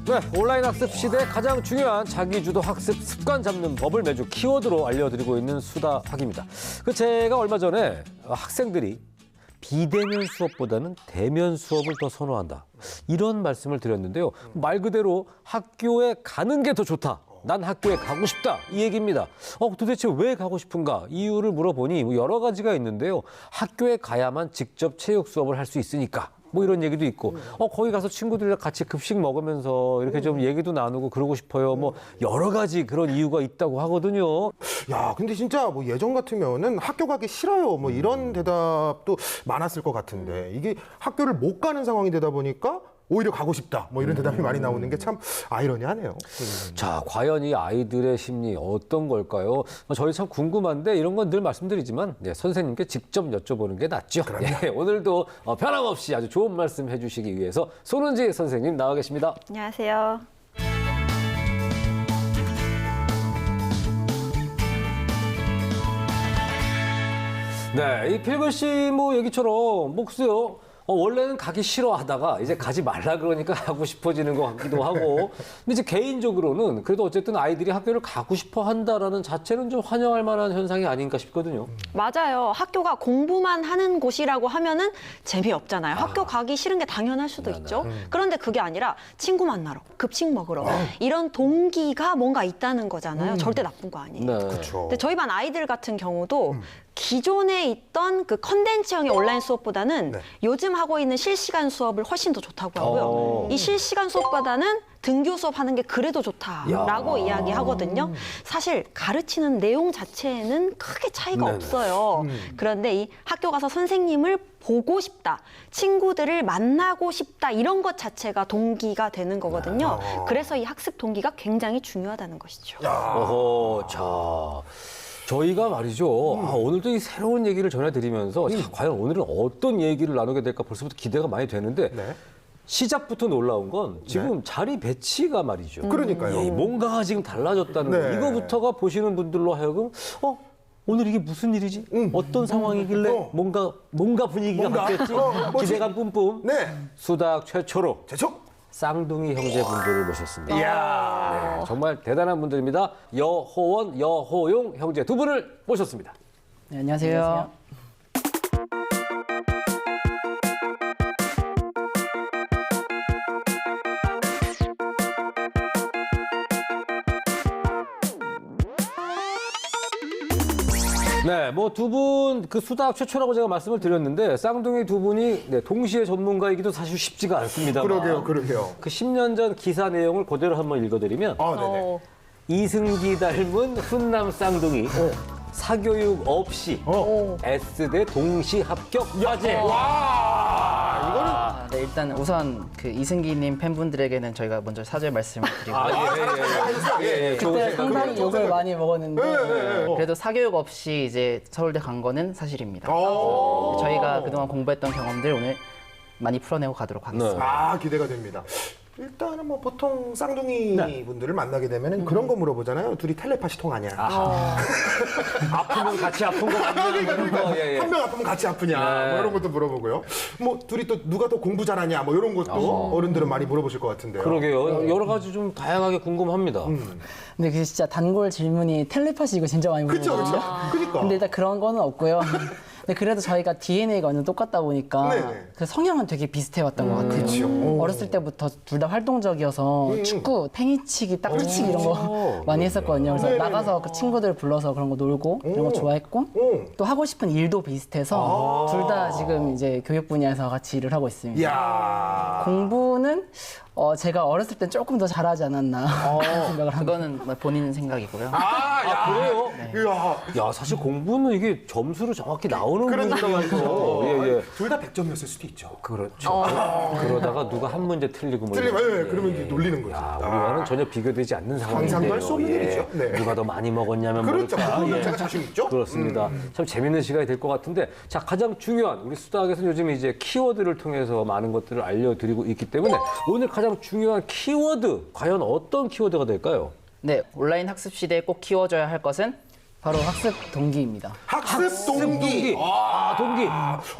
네, 온라인 학습 시대 가장 중요한 자기주도 학습 습관 잡는 법을 매주 키워드로 알려드리고 있는 수다학입니다. 제가 얼마 전에 학생들이 비대면 수업보다는 대면 수업을 더 선호한다. 이런 말씀을 드렸는데요. 말 그대로 학교에 가는 게 더 좋다. 난 학교에 가고 싶다. 이 얘기입니다. 도대체 왜 가고 싶은가? 이유를 물어보니 여러 가지가 있는데요. 학교에 가야만 직접 체육 수업을 할 수 있으니까. 이런 얘기도 있고, 거기 가서 친구들이랑 같이 급식 먹으면서 이렇게 좀 얘기도 나누고 그러고 싶어요. 여러 가지 그런 이유가 있다고 하거든요. 야, 근데 진짜 예전 같으면은 학교 가기 싫어요. 이런 대답도 많았을 것 같은데 이게 학교를 못 가는 상황이 되다 보니까 오히려 가고 싶다. 이런 대답이 많이 나오는 게 참 아이러니하네요. 자, 과연 이 아이들의 심리 어떤 걸까요? 저희 참 궁금한데 이런 건 늘 말씀드리지만 선생님께 직접 여쭤보는 게 낫죠. 오늘도 변함없이 아주 좋은 말씀 해주시기 위해서 손은지 선생님 나와 계십니다. 안녕하세요. 네, 이 필글씨 얘기처럼 글쎄요. 원래는 가기 싫어하다가 이제 가지 말라 그러니까 가고 싶어지는 것 같기도 하고. 근데 이제 개인적으로는 그래도 어쨌든 아이들이 학교를 가고 싶어 한다라는 자체는 좀 환영할 만한 현상이 아닌가 싶거든요. 맞아요. 학교가 공부만 하는 곳이라고 하면은 재미없잖아요. 학교 가기 싫은 게 당연할 수도 있죠. 그런데 그게 아니라 친구 만나러, 급식 먹으러 이런 동기가 뭔가 있다는 거잖아요. 절대 나쁜 거 아니에요. 네. 그렇죠. 근데 저희 반 아이들 같은 경우도 기존에 있던 그 컨텐츠형의 온라인 수업보다는 요즘 하고 있는 실시간 수업을 훨씬 더 좋다고 하고요. 이 실시간 수업보다는 등교 수업하는 게 그래도 좋다라고 이야기하거든요. 사실 가르치는 내용 자체에는 크게 차이가 없어요. 그런데 이 학교 가서 선생님을 보고 싶다, 친구들을 만나고 싶다 이런 것 자체가 동기가 되는 거거든요. 그래서 이 학습 동기가 굉장히 중요하다는 것이죠. 자. 저희가 말이죠. 오늘도 이 새로운 얘기를 전해드리면서 과연 오늘은 어떤 얘기를 나누게 될까 벌써부터 기대가 많이 되는데 시작부터 놀라운 건 지금 자리 배치가 말이죠. 그러니까요. 뭔가가 지금 달라졌다는 거. 이거부터가 보시는 분들로 하여금 오늘 이게 무슨 일이지? 어떤 상황이길래 뭔가 분위기가 바뀌었지? 기대감 뿜뿜. 수다학 최초로 쌍둥이 형제분들을 모셨습니다. 이야. 정말 대단한 분들입니다. 여호원, 여호용 형제 두 분을 모셨습니다. 네, 안녕하세요. 네, 두 분 그 수다학 최초라고 제가 말씀을 드렸는데 쌍둥이 두 분이 동시에 전문가이기도 사실 쉽지가 않습니다. 그러게요. 그 10년 전 기사 내용을 그대로 한번 읽어드리면 네네. 이승기 닮은 훈남 쌍둥이 사교육 없이 S대 동시 합격 화제. 네, 일단 우선 그 이승기님 팬분들에게는 저희가 먼저 사죄 말씀을 드리고 좋은 상당히 욕을 많이 먹었는데 그래도 사교육 없이 이제 서울대 간 거는 사실입니다. 저희가 그동안 공부했던 경험들 오늘 많이 풀어내고 가도록 하겠습니다. 기대가 됩니다. 일단은 보통 쌍둥이 분들을 만나게 되면은 그런 거 물어보잖아요. 둘이 텔레파시 통하냐? 아프면 같이 아픈 거 맞냐? 한 명 아프면 같이 아프냐? 이런 것도 물어보고요. 둘이 또 누가 더 공부 잘하냐? 이런 것도 어른들은 많이 물어보실 것 같은데요. 그러게요. 여러 가지 좀 다양하게 궁금합니다. 근데 그 진짜 단골 질문이 텔레파시 이거 진짜 많이 물어보거든요. 그러니까. 근데 일단 그런 거는 없고요. 근데 그래도 저희가 DNA가 완전 똑같다 보니까 그 성향은 되게 비슷해왔던 것 같아요. 그렇죠. 어렸을 때부터 둘 다 활동적이어서 축구, 팽이치기, 딱지치기 이런 거 많이 했었거든요. 그래서 나가서 그 친구들 불러서 그런 거 놀고 이런 거 좋아했고 또 하고 싶은 일도 비슷해서 둘 다 지금 이제 교육 분야에서 같이 일을 하고 있습니다. 이야. 공부는 제가 어렸을 땐 조금 더 잘하지 않았나 생각을 합니다. 그거는 본인 생각이고요. 그래요? 이야. 야, 사실 공부는 이게 점수로 정확히 나오는 그러니까요. 문제라서. 둘 다 100점이었을 수도 있죠. 그렇죠. 그러다가 누가 한 문제 틀리고 그러면 이제 놀리는 거죠. 우리와는 전혀 비교되지 않는 상황인데요. 상상도 할 수 없는 일이죠. 누가 더 많이 먹었냐면 그렇죠. 모를까. 그거는 제가 자신 있죠. 그렇습니다. 참 재밌는 시간이 될 것 같은데, 자, 가장 중요한 우리 수다학에서는 요즘 이제 키워드를 통해서 많은 것들을 알려드리고 있기 때문에 오늘 가장 중요한 키워드 과연 어떤 키워드가 될까요? 네, 온라인 학습 시대에 꼭 키워줘야 할 것은 바로 학습 동기입니다. 학습 동기. 동기.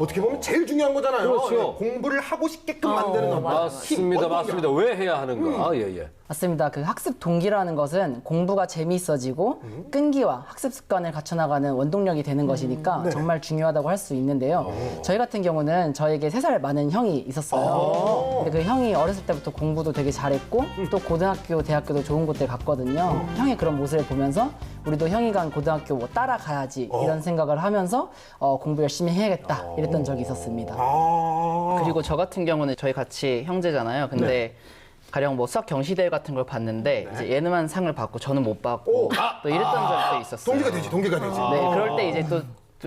어떻게 보면 제일 중요한 거잖아요. 그렇죠. 네, 공부를 하고 싶게끔 만드는 어떤 맞습니다, 힘, 맞습니다. 왜 해야 하는가? 예. 맞습니다. 그 학습 동기라는 것은 공부가 재미있어지고 끈기와 학습 습관을 갖춰나가는 원동력이 되는 것이니까 정말 중요하다고 할 수 있는데요. 저희 같은 경우는 저에게 3살 많은 형이 있었어요. 근데 그 형이 어렸을 때부터 공부도 되게 잘했고 또 고등학교, 대학교도 좋은 곳들 갔거든요. 형의 그런 모습을 보면서 우리도 형이 간 고등학교 뭐 따라가야지 이런 생각을 하면서 공부 열심히 해야겠다 이랬던 적이 있었습니다. 그리고 저 같은 경우는 저희 같이 형제잖아요. 근데 가령 뭐 수학 경시대회 같은 걸 봤는데 이제 얘는만 상을 받고 저는 못 받고 또 이랬던 적도 있었어요. 동기가 되지. 네, 그럴 때 이제 또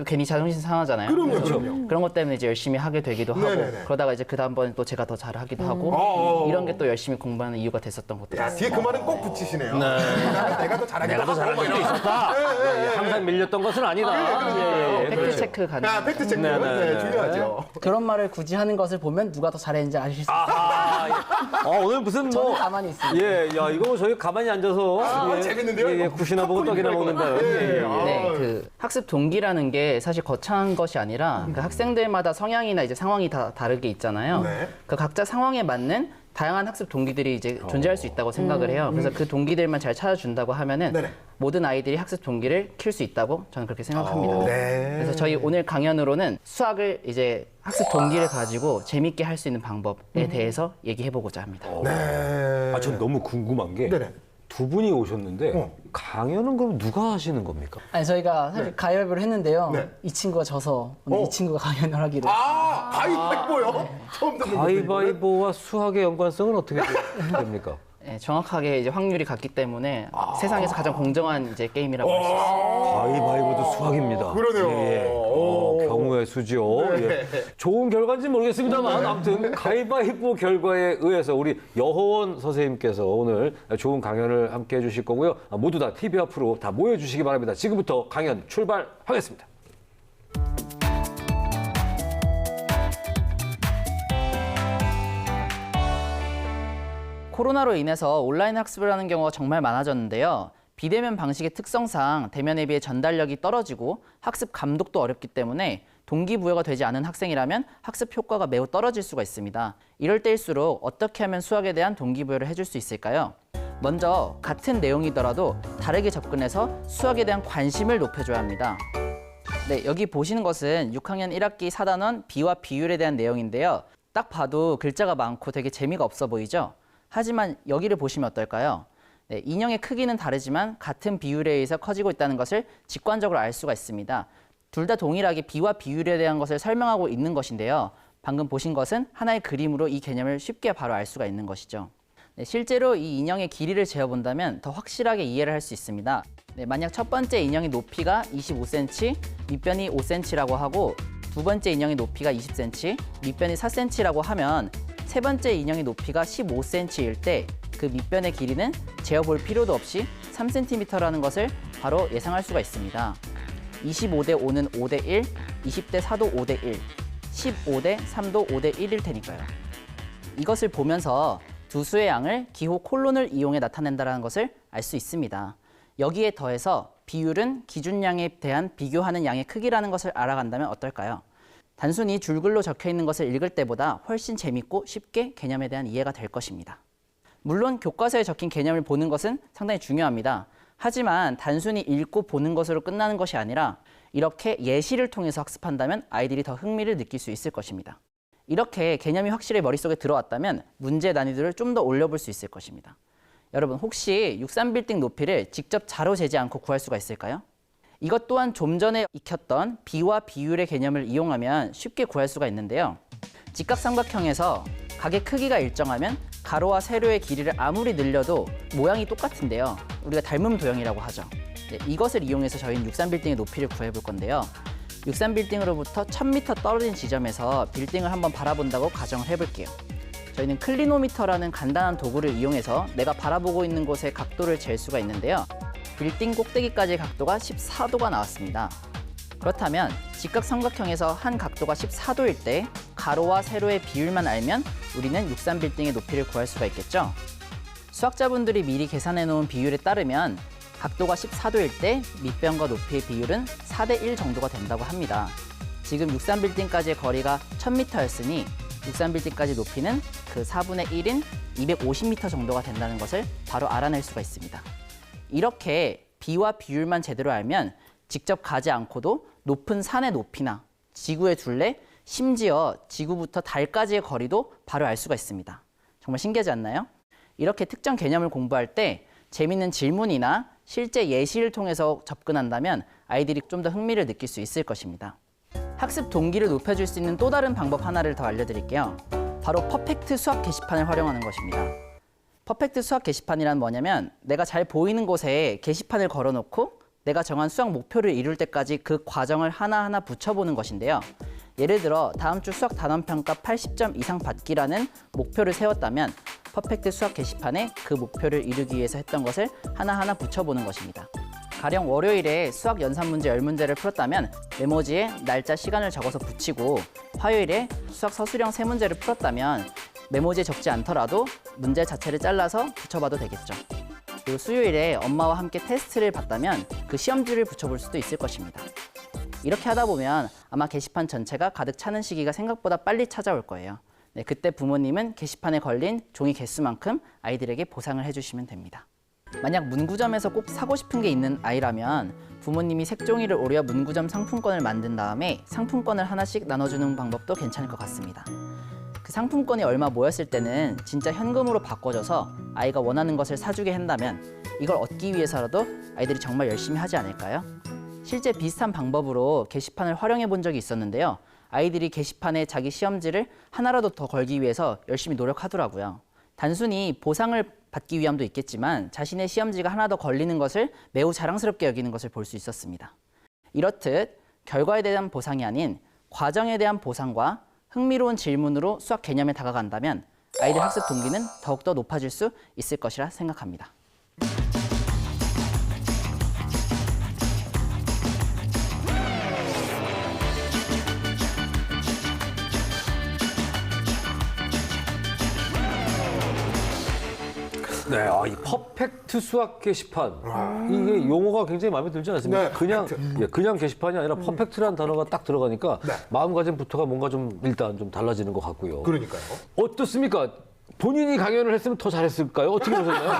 괜히 자존심 상하잖아요. 그럼요. 그런 것 때문에 이제 열심히 하게 되기도 하고 네네네. 그러다가 이제 그 다음번에 또 제가 더 잘하기도 하고 이런 게 또 열심히 공부하는 이유가 됐었던 것도 야, 있어요. 뒤에 그 말은 꼭 붙이시네요. 내가 더 잘하기도 하고. 잘하는 것도 있었다. 예, 항상 밀렸던 것은 아니다. 팩트 체크 가능. 팩트 체크. 네. 중요하죠. 그런 말을 굳이 하는 것을 보면 누가 더 잘했는지 아실 수 있어요. 오늘 무슨 저는 뭐. 가만히 있습니다. 야, 이거 뭐 저희 가만히 앉아서. 재밌는데요? 굿이나 보고 떡이나 먹는다. 네, 그 학습 동기라는 게 사실 거창한 것이 아니라 그 학생들마다 성향이나 이제 상황이 다 다르게 있잖아요. 네. 그 각자 상황에 맞는 다양한 학습 동기들이 이제 존재할 수 있다고 생각을 해요. 그래서 그 동기들만 잘 찾아준다고 하면은 네네. 모든 아이들이 학습 동기를 키울 수 있다고 저는 그렇게 생각합니다. 네. 그래서 저희 오늘 강연으로는 수학을 이제 학습 동기를 가지고 재밌게 할 수 있는 방법에 대해서 얘기해보고자 합니다. 네. 전 너무 궁금한 게. 네네. 두 분이 오셨는데 강연은 그럼 누가 하시는 겁니까? 아니 저희가 사실 가위바위보를 했는데요. 네. 이 친구가 져서 오늘 이 친구가 강연을 하기로. 가위바위보요? 처음 듣는 가위바위보와 수학의 연관성은 어떻게 됩니까? 네, 정확하게 이제 확률이 같기 때문에 세상에서 가장 공정한 이제 게임이라고 할 수 있어요. 가위바위보도 수학입니다. 그러네요. 경우의 수죠. 예. 좋은 결과인지 모르겠습니다만 아무튼 가위바위보 결과에 의해서 우리 여호원 선생님께서 오늘 좋은 강연을 함께 해주실 거고요. 모두 다 TV 앞으로 다 모여주시기 바랍니다. 지금부터 강연 출발하겠습니다. 코로나로 인해서 온라인 학습을 하는 경우가 정말 많아졌는데요. 비대면 방식의 특성상 대면에 비해 전달력이 떨어지고 학습 감독도 어렵기 때문에 동기부여가 되지 않은 학생이라면 학습 효과가 매우 떨어질 수가 있습니다. 이럴 때일수록 어떻게 하면 수학에 대한 동기부여를 해줄 수 있을까요? 먼저 같은 내용이더라도 다르게 접근해서 수학에 대한 관심을 높여줘야 합니다. 네, 여기 보시는 것은 6학년 1학기 4단원 비와 비율에 대한 내용인데요. 딱 봐도 글자가 많고 되게 재미가 없어 보이죠? 하지만 여기를 보시면 어떨까요? 네, 인형의 크기는 다르지만 같은 비율에 의해서 커지고 있다는 것을 직관적으로 알 수가 있습니다. 둘 다 동일하게 비와 비율에 대한 것을 설명하고 있는 것인데요. 방금 보신 것은 하나의 그림으로 이 개념을 쉽게 바로 알 수가 있는 것이죠. 네, 실제로 이 인형의 길이를 재어본다면 더 확실하게 이해를 할 수 있습니다. 네, 만약 첫 번째 인형의 높이가 25cm, 밑변이 5cm라고 하고 두 번째 인형의 높이가 20cm, 밑변이 4cm라고 하면 세 번째 인형의 높이가 15cm일 때 그 밑변의 길이는 재어볼 필요도 없이 3cm라는 것을 바로 예상할 수가 있습니다. 25대 5는 5대 1, 20대 4도 5대 1, 15대 3도 5대 1일 테니까요. 이것을 보면서 두 수의 양을 기호 콜론을 이용해 나타낸다는 것을 알 수 있습니다. 여기에 더해서 비율은 기준양에 대한 비교하는 양의 크기라는 것을 알아간다면 어떨까요? 단순히 줄글로 적혀 있는 것을 읽을 때보다 훨씬 재밌고 쉽게 개념에 대한 이해가 될 것입니다. 물론 교과서에 적힌 개념을 보는 것은 상당히 중요합니다. 하지만 단순히 읽고 보는 것으로 끝나는 것이 아니라 이렇게 예시를 통해서 학습한다면 아이들이 더 흥미를 느낄 수 있을 것입니다. 이렇게 개념이 확실히 머릿속에 들어왔다면 문제 난이도를 좀 더 올려볼 수 있을 것입니다. 여러분 혹시 63빌딩 높이를 직접 자로 재지 않고 구할 수가 있을까요? 이것 또한 좀 전에 익혔던 비와 비율의 개념을 이용하면 쉽게 구할 수가 있는데요. 직각삼각형에서 각의 크기가 일정하면 가로와 세로의 길이를 아무리 늘려도 모양이 똑같은데요. 우리가 닮음 도형이라고 하죠. 네, 이것을 이용해서 저희는 63빌딩의 높이를 구해볼 건데요. 63빌딩으로부터 1000m 떨어진 지점에서 빌딩을 한번 바라본다고 가정을 해볼게요. 저희는 클리노미터라는 간단한 도구를 이용해서 내가 바라보고 있는 곳의 각도를 잴 수가 있는데요. 빌딩 꼭대기까지의 각도가 14도가 나왔습니다. 그렇다면 직각삼각형에서 한 각도가 14도일 때 가로와 세로의 비율만 알면 우리는 63빌딩의 높이를 구할 수가 있겠죠. 수학자분들이 미리 계산해 놓은 비율에 따르면 각도가 14도일 때 밑변과 높이의 비율은 4대 1 정도가 된다고 합니다. 지금 63빌딩까지의 거리가 1000m였으니 63빌딩까지 높이는 그 4분의 1인 250m 정도가 된다는 것을 바로 알아낼 수가 있습니다. 이렇게 비와 비율만 제대로 알면 직접 가지 않고도 높은 산의 높이나 지구의 둘레, 심지어 지구부터 달까지의 거리도 바로 알 수가 있습니다. 정말 신기하지 않나요? 이렇게 특정 개념을 공부할 때 재미있는 질문이나 실제 예시를 통해서 접근한다면 아이들이 좀 더 흥미를 느낄 수 있을 것입니다. 학습 동기를 높여줄 수 있는 또 다른 방법 하나를 더 알려드릴게요. 바로 퍼펙트 수학 게시판을 활용하는 것입니다. 퍼펙트 수학 게시판이란 뭐냐면 내가 잘 보이는 곳에 게시판을 걸어놓고 내가 정한 수학 목표를 이룰 때까지 그 과정을 하나하나 붙여보는 것인데요. 예를 들어 다음 주 수학 단원평가 80점 이상 받기라는 목표를 세웠다면 퍼펙트 수학 게시판에 그 목표를 이루기 위해서 했던 것을 하나하나 붙여보는 것입니다. 가령 월요일에 수학 연산 문제 10문제를 풀었다면 메모지에 날짜, 시간을 적어서 붙이고 화요일에 수학 서술형 3문제를 풀었다면 메모지에 적지 않더라도 문제 자체를 잘라서 붙여봐도 되겠죠. 그리고 수요일에 엄마와 함께 테스트를 봤다면 그 시험지를 붙여볼 수도 있을 것입니다. 이렇게 하다 보면 아마 게시판 전체가 가득 차는 시기가 생각보다 빨리 찾아올 거예요. 네, 그때 부모님은 게시판에 걸린 종이 개수만큼 아이들에게 보상을 해주시면 됩니다. 만약 문구점에서 꼭 사고 싶은 게 있는 아이라면 부모님이 색종이를 오려 문구점 상품권을 만든 다음에 상품권을 하나씩 나눠주는 방법도 괜찮을 것 같습니다. 그 상품권이 얼마 모였을 때는 진짜 현금으로 바꿔줘서 아이가 원하는 것을 사주게 한다면 이걸 얻기 위해서라도 아이들이 정말 열심히 하지 않을까요? 실제 비슷한 방법으로 게시판을 활용해 본 적이 있었는데요. 아이들이 게시판에 자기 시험지를 하나라도 더 걸기 위해서 열심히 노력하더라고요. 단순히 보상을 받기 위함도 있겠지만 자신의 시험지가 하나 더 걸리는 것을 매우 자랑스럽게 여기는 것을 볼 수 있었습니다. 이렇듯 결과에 대한 보상이 아닌 과정에 대한 보상과 흥미로운 질문으로 수학 개념에 다가간다면 아이들 학습 동기는 더욱더 높아질 수 있을 것이라 생각합니다. 네, 이 퍼펙트 수학 게시판. 이게 용어가 굉장히 마음에 들지 않습니까? 네, 그냥, 퍼펙트. 예, 그냥 게시판이 아니라 퍼펙트라는 단어가 딱 들어가니까 네. 마음가짐부터가 뭔가 좀 일단 좀 달라지는 것 같고요. 그러니까요. 어떻습니까? 본인이 강연을 했으면 더 잘했을까요? 어떻게 보셨나요?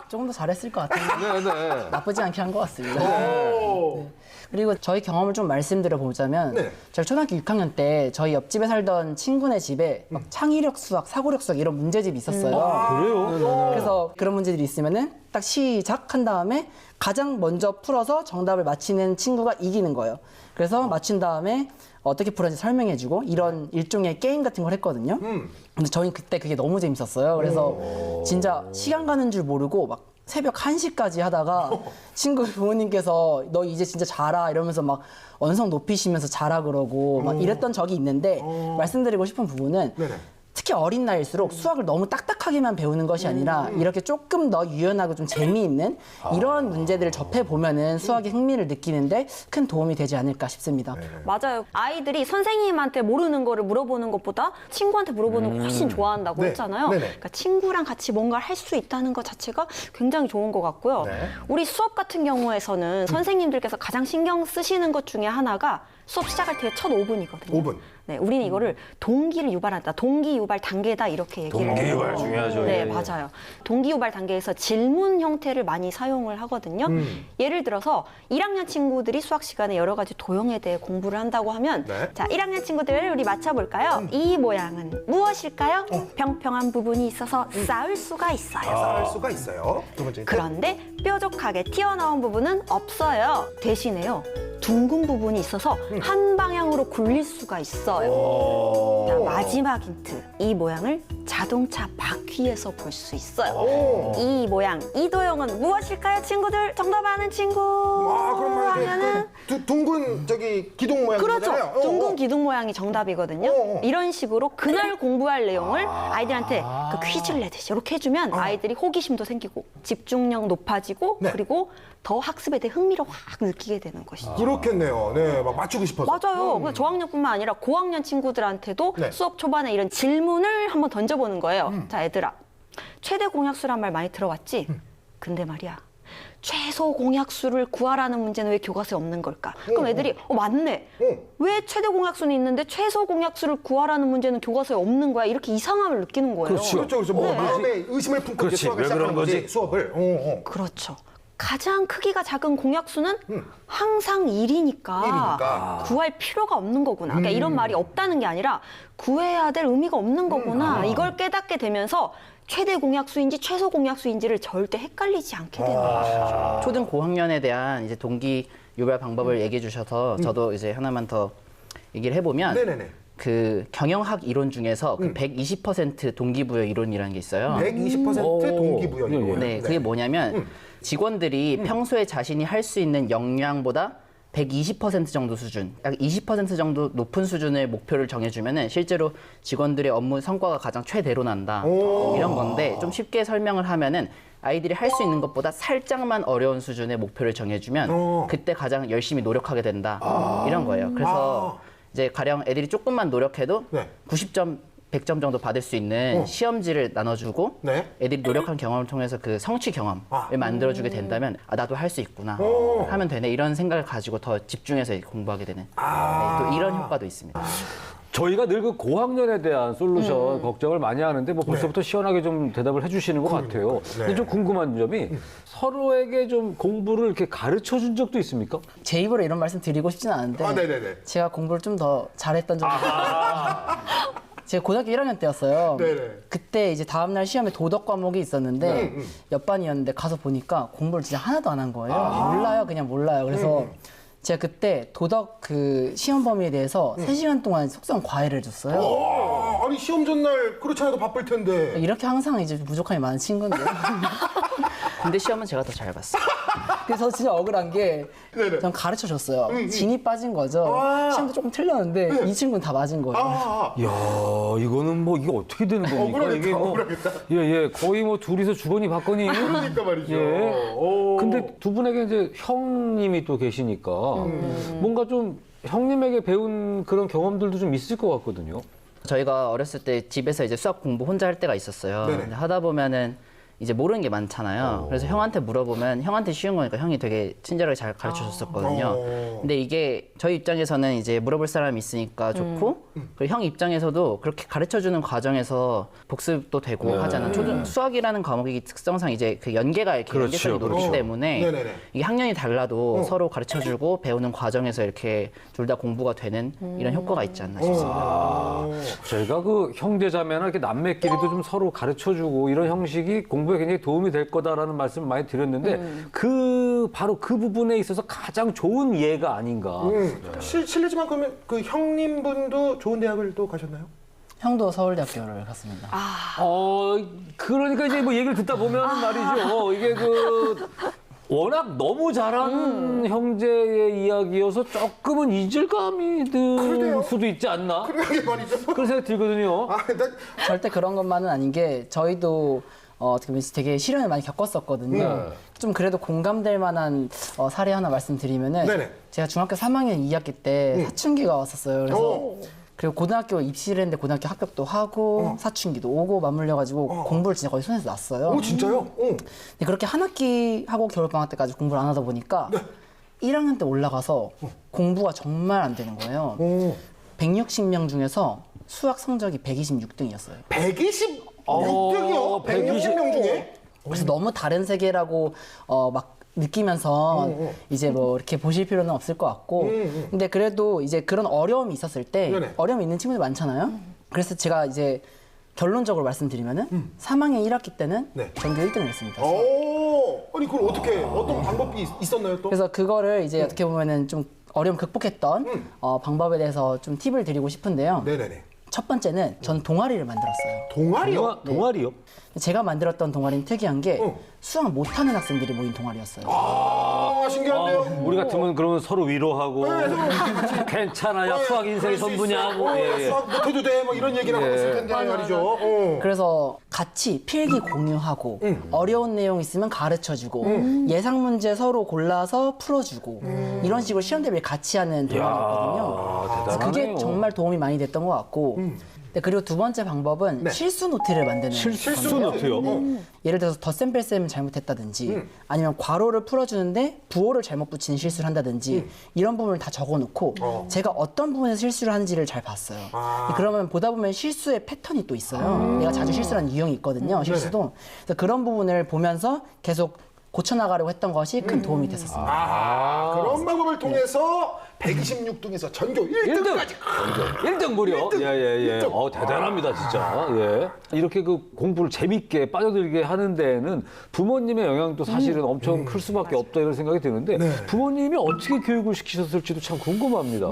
조금 더 잘했을 것 같은데 네, 네. 나쁘지 않게 한 것 같습니다. 네. 그리고 저희 경험을 좀 말씀드려 보자면 네. 제가 초등학교 6학년 때 저희 옆집에 살던 친구네 집에 막 창의력 수학, 사고력 수학 이런 문제집이 있었어요. 그래요? 그래서 그런 문제들이 있으면은 딱 시작한 다음에 가장 먼저 풀어서 정답을 맞히는 친구가 이기는 거예요. 그래서 맞춘 다음에 어떻게 풀었는지 설명해주고 이런 일종의 게임 같은 걸 했거든요. 근데 저희는 그때 그게 너무 재밌었어요. 그래서 진짜 시간 가는 줄 모르고 막 새벽 1시까지 하다가 친구 부모님께서 너 이제 진짜 자라 이러면서 막 언성 높이시면서 자라 그러고 막 이랬던 적이 있는데 말씀드리고 싶은 부분은 네네. 특히 어린 나이일수록 수학을 너무 딱딱하게만 배우는 것이 아니라 이렇게 조금 더 유연하고 좀 재미있는 이런 문제들을 접해보면은 수학의 흥미를 느끼는데 큰 도움이 되지 않을까 싶습니다. 맞아요. 아이들이 선생님한테 모르는 거를 물어보는 것보다 친구한테 물어보는 거 훨씬 좋아한다고 네. 했잖아요. 네네. 그러니까 친구랑 같이 뭔가를 할 수 있다는 것 자체가 굉장히 좋은 것 같고요. 네. 우리 수업 같은 경우에서는 선생님들께서 가장 신경 쓰시는 것 중에 하나가 수업 시작할 때 첫 5분이거든요. 5분. 네, 우리는 이거를 동기를 유발한다. 동기 유발 단계다 이렇게 얘기를 동기 해요. 유발 중요하죠. 네, 예, 예. 맞아요. 동기 유발 단계에서 질문 형태를 많이 사용을 하거든요. 예를 들어서 1학년 친구들이 수학 시간에 여러 가지 도형에 대해 공부를 한다고 하면 네. 자, 1학년 친구들 우리 맞춰볼까요? 이 모양은 무엇일까요? 평평한 부분이 있어서 쌓을 수가 있어요. 할 수가 있어요. 두 번째. 그런데 뾰족하게 튀어나온 부분은 없어요. 대신에요. 둥근 부분이 있어서 한 방향으로 굴릴 수가 있어요. 자, 마지막 힌트. 이 모양을 자동차 바퀴에서 볼 수 있어요. 이 모양, 이 도형은 무엇일까요, 친구들? 정답 아는 친구 그럼 하면은 둥근 저기 기둥 모양이잖아요. 그렇죠. 둥근 기둥 모양이 정답이거든요. 이런 식으로 그날 공부할 내용을 아이들한테 그 퀴즈를 내듯이 이렇게 해주면 아이들이 호기심도 생기고 집중력 높아지고 네. 그리고 더 학습에 대해 흥미를 확 느끼게 되는 것이죠. 그렇겠네요. 네, 막 맞추고 싶어서. 맞아요. 그래서 저학년뿐만 아니라 고학년 친구들한테도 네. 수업 초반에 이런 질문을 한번 던져보는 거예요. 자, 얘들아. 최대 공약수란 말 많이 들어봤지? 근데 말이야. 최소 공약수를 구하라는 문제는 왜 교과서에 없는 걸까? 그럼 애들이 맞네. 왜 최대 공약수는 있는데 최소 공약수를 구하라는 문제는 교과서에 없는 거야? 이렇게 이상함을 느끼는 거예요. 그렇죠. 뭐 마음에 의심을 품고 이제 그렇지. 수학을 왜 시작하는 그런 거지? 거지, 수업을. 그렇죠. 가장 크기가 작은 공약수는 항상 1이니까 일이니까. 구할 필요가 없는 거구나. 그러니까 이런 말이 없다는 게 아니라 구해야 될 의미가 없는 거구나. 이걸 깨닫게 되면서 최대 공약수인지 최소 공약수인지를 절대 헷갈리지 않게 되는 거죠. 초등 고학년에 대한 이제 동기 유발 방법을 얘기해 주셔서 저도 이제 하나만 더 얘기를 해보면 네네네. 그 경영학 이론 중에서 그 120% 동기부여 이론이라는 게 있어요. 120% 동기부여 예, 예. 이론. 네, 그게 뭐냐면 직원들이 평소에 자신이 할 수 있는 역량보다 120% 정도 수준, 약 20% 정도 높은 수준의 목표를 정해주면은 실제로 직원들의 업무 성과가 가장 최대로 난다. 이런 건데 좀 쉽게 설명을 하면은 아이들이 할 수 있는 것보다 살짝만 어려운 수준의 목표를 정해주면 그때 가장 열심히 노력하게 된다. 이런 거예요. 그래서 이제 가령 애들이 조금만 노력해도 네. 90점, 100점 정도 받을 수 있는 시험지를 나눠주고 네. 애들이 노력한 경험을 통해서 그 성취 경험을 만들어주게 된다면 나도 할 수 있구나 하면 되네 이런 생각을 가지고 더 집중해서 공부하게 되는 네, 또 이런 효과도 있습니다. 저희가 늘 그 고학년에 대한 솔루션 걱정을 많이 하는데 뭐 벌써부터 시원하게 좀 대답을 해주시는 것 같아요. 근데 좀 궁금한 점이 서로에게 좀 공부를 이렇게 가르쳐 준 적도 있습니까? 제 입으로 이런 말씀 드리고 싶지는 않은데 네네네. 제가 공부를 좀 더 잘했던 적이 있어요. 제가 고등학교 1학년 때였어요. 네네. 그때 이제 다음날 시험에 도덕 과목이 있었는데 옆반이었는데 가서 보니까 공부를 진짜 하나도 안 한 거예요. 몰라요, 그냥 몰라요. 그래서 제가 그때 도덕 그 시험 범위에 대해서 3시간 동안 속성 과외를 해줬어요. 아니 시험 전날 그렇지 않아도 바쁠 텐데. 이렇게 항상 이제 부족함이 많은 친구인데. 근데 시험은 제가 더 잘 봤어요. 그래서 진짜 억울한 게 네네. 전 가르쳐 줬어요. 진이 빠진 거죠. 시험도 조금 틀렸는데 이 친구는 다 맞은 거예요. 이야, 이거는 뭐 이게 어떻게 되는 겁니까? 억울하겠다, 이게 뭐 억울하겠다. 예, 거의 뭐 둘이서 주거니 받거니. 그러니까 말이죠. 예. 오. 근데 두 분에게 이제 형님이 또 계시니까 뭔가 좀 형님에게 배운 그런 경험들도 좀 있을 것 같거든요. 저희가 어렸을 때 집에서 이제 수학 공부 혼자 할 때가 있었어요. 네네. 근데 하다 보면은 이제 모르는 게 많잖아요. 그래서 형한테 물어보면 형한테 쉬운 거니까 형이 되게 친절하게 잘 가르쳐 줬었거든요. 근데 이게 저희 입장에서는 이제 물어볼 사람이 있으니까 좋고 그리고 형 입장에서도 그렇게 가르쳐 주는 과정에서 복습도 되고 하잖아요. 초등 수학이라는 과목이 특성상 이제 그 연계가 이렇게 그렇죠, 연계성이 높기 그렇죠. 때문에 네네네. 이게 학년이 달라도 서로 가르쳐 주고 배우는 과정에서 이렇게 둘 다 공부가 되는 이런 효과가 있지 않나 싶습니다. 저희가 그 형제자매나 이렇게 남매끼리도 좀 서로 가르쳐주고 이런 형식이 공부에 굉장히 도움이 될 거다라는 말씀을 많이 드렸는데 바로 그 부분에 있어서 가장 좋은 예가 아닌가. 실례지만 그러면 그 형님분도 좋은 대학을 또 가셨나요? 형도 서울대학교를 갔습니다. 그러니까 이제 뭐 얘기를 듣다 보면 말이죠. 이게 워낙 너무 잘한 형제의 이야기여서 조금은 이질감이 들 그러게요. 수도 있지 않나? 그러게 말이죠. 그런 생각이 들거든요. 절대 그런 것만은 아닌 게 저희도 어떻게 보면 되게 시련을 많이 겪었었거든요. 좀 그래도 공감될 만한 사례 하나 말씀드리면은 네네. 제가 중학교 3학년 2학기 때 사춘기가 왔었어요. 그래서 그리고 고등학교 입시를 했는데 고등학교 합격도 하고 사춘기도 오고 맞물려가지고 공부를 진짜 거의 손에서 놨어요. 오 진짜요? 근데 그렇게 한 학기 하고 겨울방학 때까지 공부를 안 하다 보니까 1학년 때 올라가서 공부가 정말 안 되는 거예요. 160명 중에서 수학 성적이 126등이었어요. 126등이요? 160명 중에? 그래서 너무 다른 세계라고 막 느끼면서 이제 뭐 이렇게 보실 필요는 없을 것 같고 근데 그래도 이제 그런 어려움이 있었을 때 네네. 어려움이 있는 친구들 많잖아요. 그래서 제가 이제 결론적으로 말씀드리면은 3학년 1학기 때는 네. 전교 1등을 했습니다. 아니 그걸 어떻게 어떤 방법이 있었나요 또? 그래서 그거를 이제 어떻게 보면은 좀 어려움 극복했던 방법에 대해서 좀 팁을 드리고 싶은데요. 네네네. 첫 번째는 전 동아리를 만들었어요. 동아리요? 동아리요? 제가 만들었던 동아리는 특이한 게 수학 못하는 학생들이 모인 동아리였어요. 신기한데요? 우리 같으면 그러면 서로 위로하고 괜찮아야 수학 인생의 전부냐고. 예. 수학 못해도 돼? 뭐 이런 얘기나 하고 있을 텐데 말이죠. 그래서 같이 필기 공유하고 어려운 내용 있으면 가르쳐주고 예상 문제 서로 골라서 풀어주고 이런 식으로 시험 대비를 같이 하는 동아리였거든요. 그래서 그게 대단하네요. 정말 도움이 많이 됐던 것 같고 네, 그리고 두 번째 방법은 네. 실수 노트를 만드는 실수 건데요. 노트요? 예를 들어서 덧셈 뺄셈을 잘못했다든지 아니면 괄호를 풀어주는데 부호를 잘못 붙이는 실수를 한다든지 이런 부분을 다 적어놓고 제가 어떤 부분에서 실수를 하는지를 잘 봤어요. 그러면 보다 보면 실수의 패턴이 또 있어요. 내가 자주 실수하는 유형이 있거든요. 실수도. 그래서 그런 부분을 보면서 계속 고쳐나가려고 했던 것이 큰 도움이 됐었습니다. 그런 방법을 통해서 126등에서 전교 1등까지. 1등 무려. 예. 대단합니다, 진짜. 예. 이렇게 그 공부를 재밌게 빠져들게 하는 데에는 부모님의 영향도 사실은 엄청 클 수밖에 없다 이런 생각이 드는데 부모님이 어떻게 교육을 시키셨을지도 참 궁금합니다.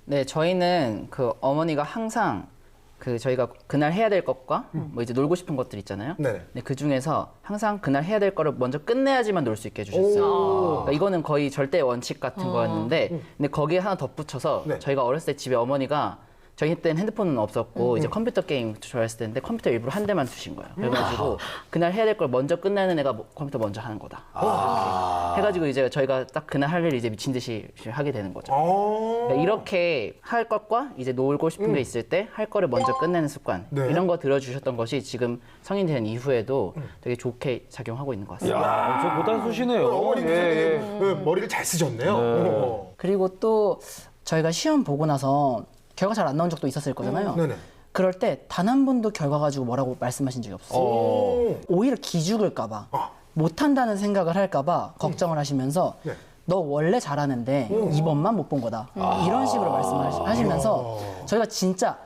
네, 저희는 그 어머니가 항상 그 저희가 그날 해야 될 것과 뭐 이제 놀고 싶은 것들 있잖아요. 네. 네, 그 중에서 항상 그날 해야 될 거를 먼저 끝내야지만 놀 수 있게 해주셨어요. 그러니까 이거는 거의 절대 원칙 같은 거였는데, 근데 거기에 하나 덧붙여서 네. 저희가 어렸을 때 집에 어머니가 저희 때는 핸드폰은 없었고 이제 컴퓨터 게임 좋아했을 때인데 컴퓨터 일부러 한 대만 주신 거예요. 그래가지고 그날 해야 될 걸 먼저 끝내는 애가 컴퓨터 먼저 하는 거다. 이렇게 해가지고 이제 저희가 딱 그날 할 일을 이제 미친 듯이 하게 되는 거죠. 그러니까 이렇게 할 것과 이제 놀고 싶은 게 있을 때 할 거를 먼저 끝내는 습관 네. 이런 거 들어주셨던 것이 지금 성인 된 이후에도 되게 좋게 작용하고 있는 것 같습니다. 야, 엄청 고단수시네요. 어머니께서 머리를 잘 쓰셨네요. 그리고 또 저희가 시험 보고 나서 결과 잘 안 나온 적도 있었을 거잖아요. 네네. 그럴 때 단 한 번도 결과 가지고 뭐라고 말씀하신 적이 없어요. 오히려 기죽을까 봐, 못한다는 생각을 할까 봐 걱정을 하시면서 네. 너 원래 잘하는데 이번만 못 본 거다. 이런 식으로 말씀하시면서 저희가 진짜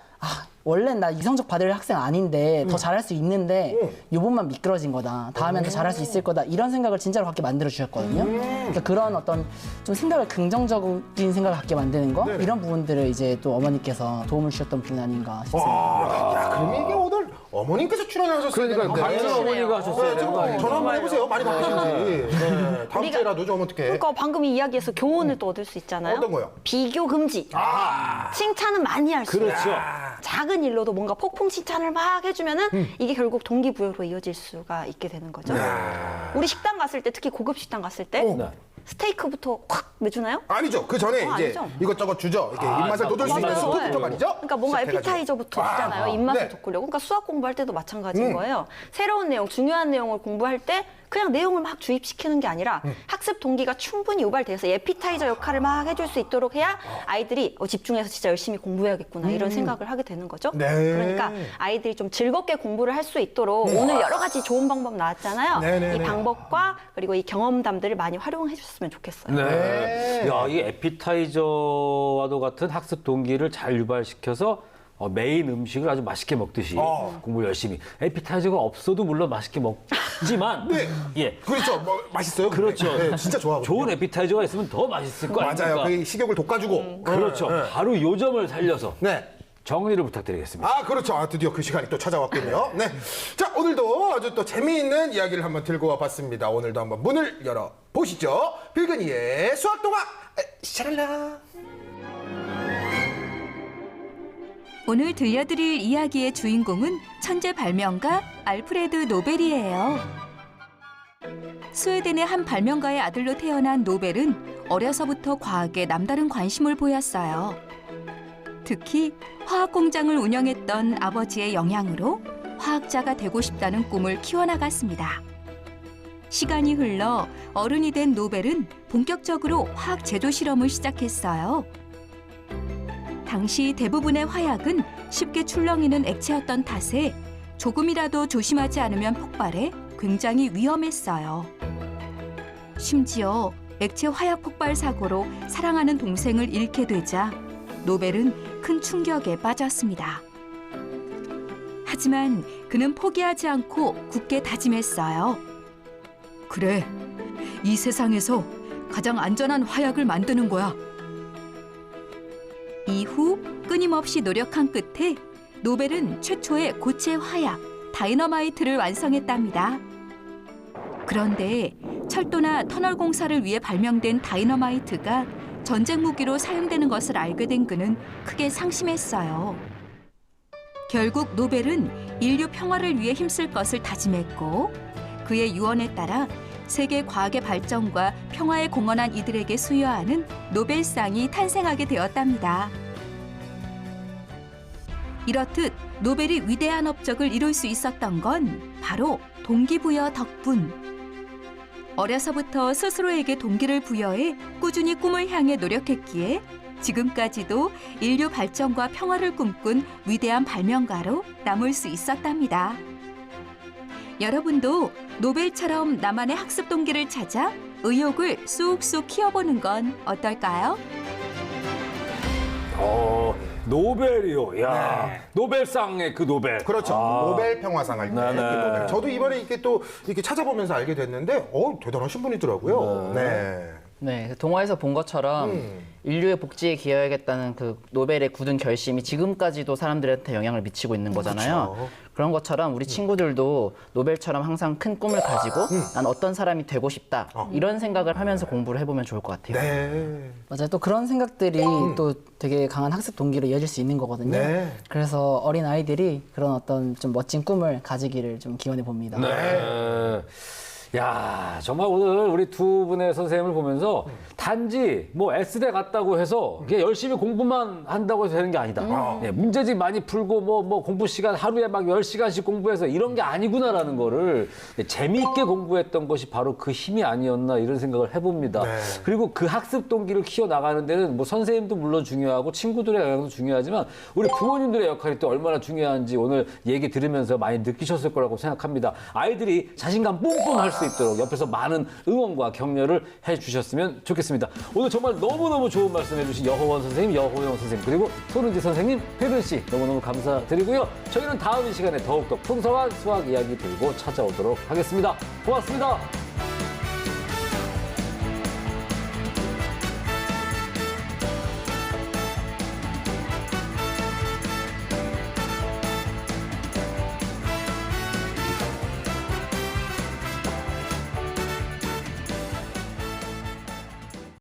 원래 나 이성적 받을 학생 아닌데 더 잘할 수 있는데 요번만 미끄러진 거다. 다음엔 더 잘할 수 있을 거다. 이런 생각을 진짜로 갖게 만들어 주셨거든요. 그러니까 그런 어떤 좀 생각을 긍정적인 생각을 갖게 만드는 거 이런 부분들을 이제 또 어머니께서 도움을 주셨던 분이 아닌가 싶습니다. 야, 그럼 이게 오늘 어머님께서 출연하셨어요. 그러니까 같은 어머니가 하셨어야 되는 거 아니에요? 전화 한번 해보세요. 많이 바쁘신지. 네, 다음 주에라도 좀 어떻게. 그러니까 방금 이 이야기에서 교훈을 또 얻을 수 있잖아요. 어떤 거요? 비교 금지. 칭찬은 많이 할수록 그렇죠. 작은 일로도 뭔가 폭풍 칭찬을 막 해주면은 이게 결국 동기부여로 이어질 수가 있게 되는 거죠. 우리 식당 갔을 때 특히 고급 식당 갔을 때 네. 스테이크부터 콱 내주나요? 아니죠. 그 전에 이제 아니죠. 이것저것 주죠. 이렇게 입맛을 돋울 수 있는 맞아요. 스토브 좀 아니죠? 그러니까 뭔가 시작해가지고. 에피타이저부터 주잖아요. 입맛을 네. 돋구려고. 그러니까 수학 공부할 때도 마찬가지인 거예요. 새로운 내용, 중요한 내용을 공부할 때 그냥 내용을 막 주입시키는 게 아니라 학습 동기가 충분히 유발돼서 에피타이저 역할을 막 해줄 수 있도록 해야 아이들이 집중해서 진짜 열심히 공부해야겠구나 이런 생각을 하게 되는 거죠. 네. 그러니까 아이들이 좀 즐겁게 공부를 할 수 있도록 오늘 여러 가지 좋은 방법 나왔잖아요. 네네네. 이 방법과 그리고 이 경험담들을 많이 활용해 주셨으면 좋겠어요. 네. 야, 이 에피타이저와도 같은 학습 동기를 잘 유발시켜서 메인 음식을 아주 맛있게 먹듯이 공부 열심히. 에피타이저가 없어도 물론 맛있게 먹지만, 네. 예. 그렇죠. 뭐, 맛있어요. 근데. 그렇죠. 네, 진짜 좋아하거든요. 좋은 에피타이저가 있으면 더 맛있을 거 아닙니까? 맞아요. 그 식욕을 돋궈주고. 그렇죠. 바로 요 점을 살려서 네. 정리를 부탁드리겠습니다. 아, 그렇죠. 드디어 그 시간이 또 찾아왔군요. 네. 자, 오늘도 아주 또 재미있는 이야기를 한번 들고 와봤습니다. 오늘도 한번 문을 열어보시죠. 빌근이의 수학동화 샤랄라. 오늘 들려드릴 이야기의 주인공은 천재 발명가 알프레드 노벨이에요. 스웨덴의 한 발명가의 아들로 태어난 노벨은 어려서부터 과학에 남다른 관심을 보였어요. 특히 화학 공장을 운영했던 아버지의 영향으로 화학자가 되고 싶다는 꿈을 키워나갔습니다. 시간이 흘러 어른이 된 노벨은 본격적으로 화학 제조 실험을 시작했어요. 당시 대부분의 화약은 쉽게 출렁이는 액체였던 탓에 조금이라도 조심하지 않으면 폭발해 굉장히 위험했어요. 심지어 액체 화약 폭발 사고로 사랑하는 동생을 잃게 되자 노벨은 큰 충격에 빠졌습니다. 하지만 그는 포기하지 않고 굳게 다짐했어요. 그래, 이 세상에서 가장 안전한 화약을 만드는 거야. 이후 끊임없이 노력한 끝에 노벨은 최초의 고체 화약, 다이너마이트를 완성했답니다. 그런데 철도나 터널 공사를 위해 발명된 다이너마이트가 전쟁 무기로 사용되는 것을 알게 된 그는 크게 상심했어요. 결국 노벨은 인류 평화를 위해 힘쓸 것을 다짐했고 그의 유언에 따라 세계 과학의 발전과 평화에 공헌한 이들에게 수여하는 노벨상이 탄생하게 되었답니다. 이렇듯 노벨이 위대한 업적을 이룰 수 있었던 건 바로 동기부여 덕분. 어려서부터 스스로에게 동기를 부여해 꾸준히 꿈을 향해 노력했기에 지금까지도 인류 발전과 평화를 꿈꾼 위대한 발명가로 남을 수 있었답니다. 여러분도 노벨처럼 나만의 학습 동기를 찾아 의욕을 쑥쑥 키워보는 건 어떨까요? 노벨이요. 야, 노벨상의 그 노벨. 그렇죠. 노벨 평화상 할 때. 네네. 노벨. 저도 이번에 이렇게 또 이렇게 찾아보면서 알게 됐는데, 대단하신 분이더라고요. 네. 네, 동화에서 본 것처럼 인류의 복지에 기여하겠다는 그 노벨의 굳은 결심이 지금까지도 사람들한테 영향을 미치고 있는 거잖아요. 그렇죠. 그런 것처럼 우리 친구들도 노벨처럼 항상 큰 꿈을 가지고 난 어떤 사람이 되고 싶다 이런 생각을 하면서 공부를 해보면 좋을 것 같아요. 네. 맞아요. 또 그런 생각들이 또 되게 강한 학습 동기로 이어질 수 있는 거거든요. 네. 그래서 어린 아이들이 그런 어떤 좀 멋진 꿈을 가지기를 좀 기원해 봅니다. 네. 야, 정말 오늘 우리 두 분의 선생님을 보면서 단지 뭐 S대 갔다고 해서 그냥 열심히 공부만 한다고 해서 되는 게 아니다. 네, 문제집 많이 풀고 뭐 공부 시간 하루에 막 10시간씩 공부해서 이런 게 아니구나라는 거를 재미있게 공부했던 것이 바로 그 힘이 아니었나 이런 생각을 해봅니다. 네. 그리고 그 학습 동기를 키워나가는 데는 뭐 선생님도 물론 중요하고 친구들의 영향도 중요하지만 우리 부모님들의 역할이 또 얼마나 중요한지 오늘 얘기 들으면서 많이 느끼셨을 거라고 생각합니다. 아이들이 자신감 뿜뿜 할 수 있도록 옆에서 많은 응원과 격려를 해주셨으면 좋겠습니다. 오늘 정말 너무너무 좋은 말씀 해주신 여호원 선생님, 여호영 선생님, 그리고 손은지 선생님, 혜근 씨 너무너무 감사드리고요. 저희는 다음 이 시간에 더욱더 풍성한 수학 이야기 들고 찾아오도록 하겠습니다. 고맙습니다.